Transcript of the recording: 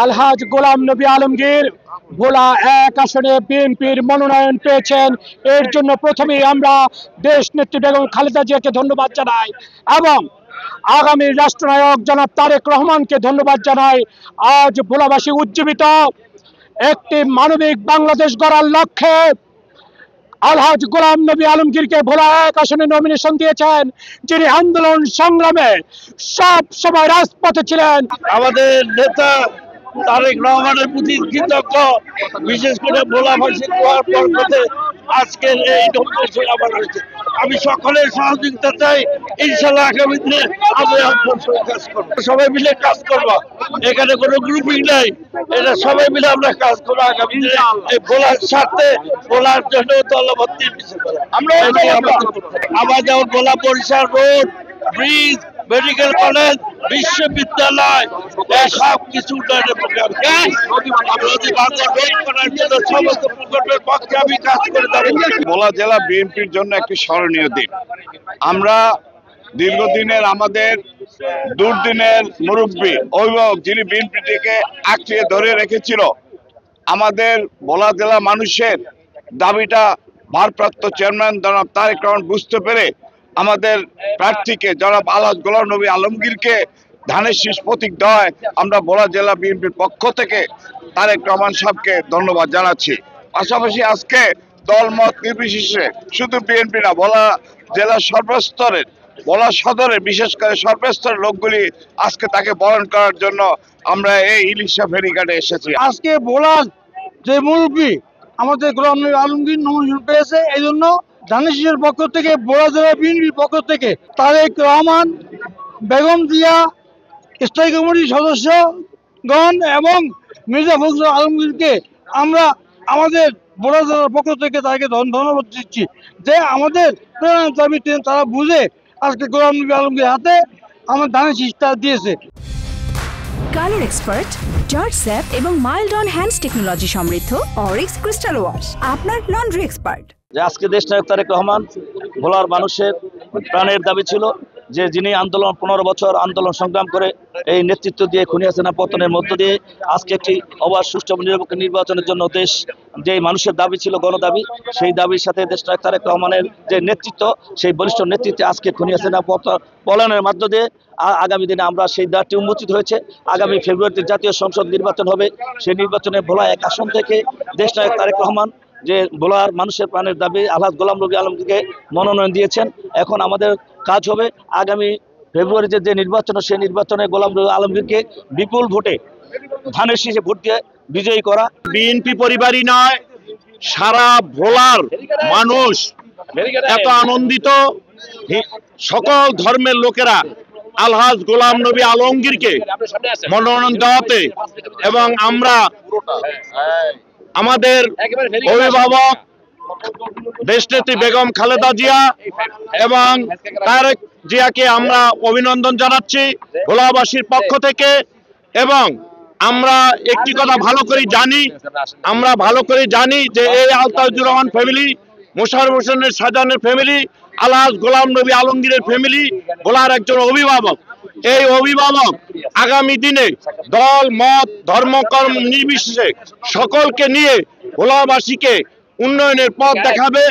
আলহাজ গোলাম নবী আলমগীর ভোলা 1 আসনে বিএনপির মনোনয়ন পেয়েছেন। এর জন্য প্রথমেই আমরা দেশ নেত্রী বেগম খালেদা জিয়াকে ধন্যবাদ জানাই এবং আগামী রাষ্ট্রনায়ক জনাব তারেক রহমানকে ধন্যবাদ জানাই। আজ ভোলাবাসী উজ্জীবিত একটি মানবিক বাংলাদেশ গড়ার লক্ষ্যে আলহাজ গোলাম নবী আলমগীরকে ভোলা 1 আসনে নমিনেশন দিয়েছেন, যিনি আন্দোলন সংগ্রামে সব সময় রাজপথে ছিলেন। আমাদের নেতা তারেক রহমানের প্রতি কৃতজ্ঞ, বিশেষ করে ভোলাবাসী হওয়ার পর আজকের এই নমিনেশন আমার হয়েছে। আমি সকলের সহযোগিতা চাই, ইনশাল্লাহ আগামী দিনে আমরা কাজ করবো, সবাই মিলে কাজ করবো। এখানে কোনো গ্রুপিং নাই, এটা সবাই মিলে আমরা কাজ করবো আগামী দিনে এই ভোলার স্বার্থে, ভোলার জন্য দলবদ্ধ আমরা আবার যেমন Bhola Barishal road, bridge, medical college, বিশ্ববিদ্যালয়, সব কিছু উন্নয়নের প্রোগ্রাম করার জন্য সমস্ত প্রকল্পের পক্ষে আমি কাজ করে যাচ্ছি। ভোলা জেলা বিএনপির জন্য একটি স্মরণীয় দিন। আমরা দীর্ঘদিনের আমাদের দুর্দিনের মুরব্বী অভিভাবক, যিনি বিএনপিটিকে আঁকড়িয়ে ধরে রেখেছিল, আমাদের ভোলা জেলা মানুষের দাবিটা ভারপ্রাপ্ত চেয়ারম্যান জনাব তারেক রহমান বুঝতে পেরে আমাদের প্রার্থীকে জনাব আলহাজ গোলাম নবী আলমগীরকে ধানের শীষ প্রতীক দেওয়ায় আমরা ভোলা জেলা বিএনপির পক্ষ থেকে তারেক রহমান সাহেবকে ধন্যবাদ জানাচ্ছি। পাশাপাশি আজকে দলমত নির্বিশেষে শুধু বিএনপি না, ভোলা জেলার সর্বস্তরের, ভোলা সদরের বিশেষ করে সর্বস্তরের লোকগুলি আজকে তাকে বরণ করার জন্য আমরা এই ইলিশা ফেরিঘাটে এসেছি। আজকে ভোলার যে মুরব্বী আমাদের গোলাম নবী আলমগীর নমিনেশন পেয়েছে, এই জন্য ধানের পক্ষ থেকে, ভোলা জেলা বিএনপির পক্ষ থেকে তারেক রহমান, বেগম জিয়া, স্থায়ী কমিটির সদস্যগণ এবং মির্জা ফখরুল আলমগীরকে আমরা আমাদের ভোলা জেলার পক্ষ থেকে তাকে ধন্যবাদ দিচ্ছি যে আমাদের দাবি তারা বুঝে আজকে গোলাম নবী আলমগীর হাতে আমার ধানের শীষটা দিয়েছে। কালার এক্সপার্ট, জর্জ স্যাপ এবং মাইল্ড অন হ্যান্ডস টেকনোলজি সমৃদ্ধ অরিক্স ক্রিস্টাল ওয়াশ আপনার লন্ড্রি এক্সপার্ট। যে আজকে দেশ নায়ক তারেক রহমান ভোলার মানুষের প্রাণের দাবি ছিল যে যিনি আন্দোলন 15 বছর আন্দোলন সংগ্রাম করে এই নেতৃত্ব দিয়ে খুনি হাসিনা পতনের মধ্য দিয়ে আজকে একটি অবাধ সুষ্ঠু নিরপেক্ষ নির্বাচনের জন্য দেশ যে মানুষের দাবি ছিল, গণদাবি, সেই দাবির সাথে দেশ নায়ক তারেক রহমানের যে নেতৃত্ব, সেই বলিষ্ঠ নেতৃত্বে আজকে খুনি হাসিনা পলায়নের মধ্য দিয়ে আগামী দিনে আমরা সেই দাবিটি উন্মোচিত হয়েছে। আগামী ফেব্রুয়ারিতে জাতীয় সংসদ নির্বাচন হবে, সেই নির্বাচনে ভোলা 1 আসন থেকে দেশ নায়ক তারেক রহমান যে ভোলার মানুষের প্রাণের দাবি আলহাজ গোলাম নবী আলমগীরকে মনোনয়ন দিয়েছেন। এখন আমাদের কাজ হবে আগামী ফেব্রুয়ারিতে যে নির্বাচন, সেই নির্বাচনে গোলাম নবী আলমগীরকে বিপুল ভোটে ধানের শীষে ভোট দিয়ে বিজয়ী করা। বিএনপি পরিবারই নয়, সারা ভোলার মানুষ এত আনন্দিত, সকল ধর্মের লোকেরা আলহাজ গোলাম নবী আলমগীরকে মনোনয়ন দেওয়াতে এবং আমরা আমাদের অভিভাবক দেশনেত্রী বেগম খালেদা জিয়া এবং তারেক জিয়াকে আমরা অভিনন্দন জানাচ্ছি ভোলাবাসীর পক্ষ থেকে। এবং আমরা একটি কথা ভালো করে জানি যে এই আলতাজুর রহমান ফ্যামিলি, মোশাররফ হোসেনের শাহজাহানের ফ্যামিলি, আলহাজ গোলাম নবী আলমগীরের ফ্যামিলি ভোলার একজন অভিভাবক। এই অভিভাবক আগামী দিনে দল মত ধর্ম কর্ম নির্বিশেষে সকলকে নিয়ে ভোলাবাসীকে উন্নয়নের পথ দেখাবে।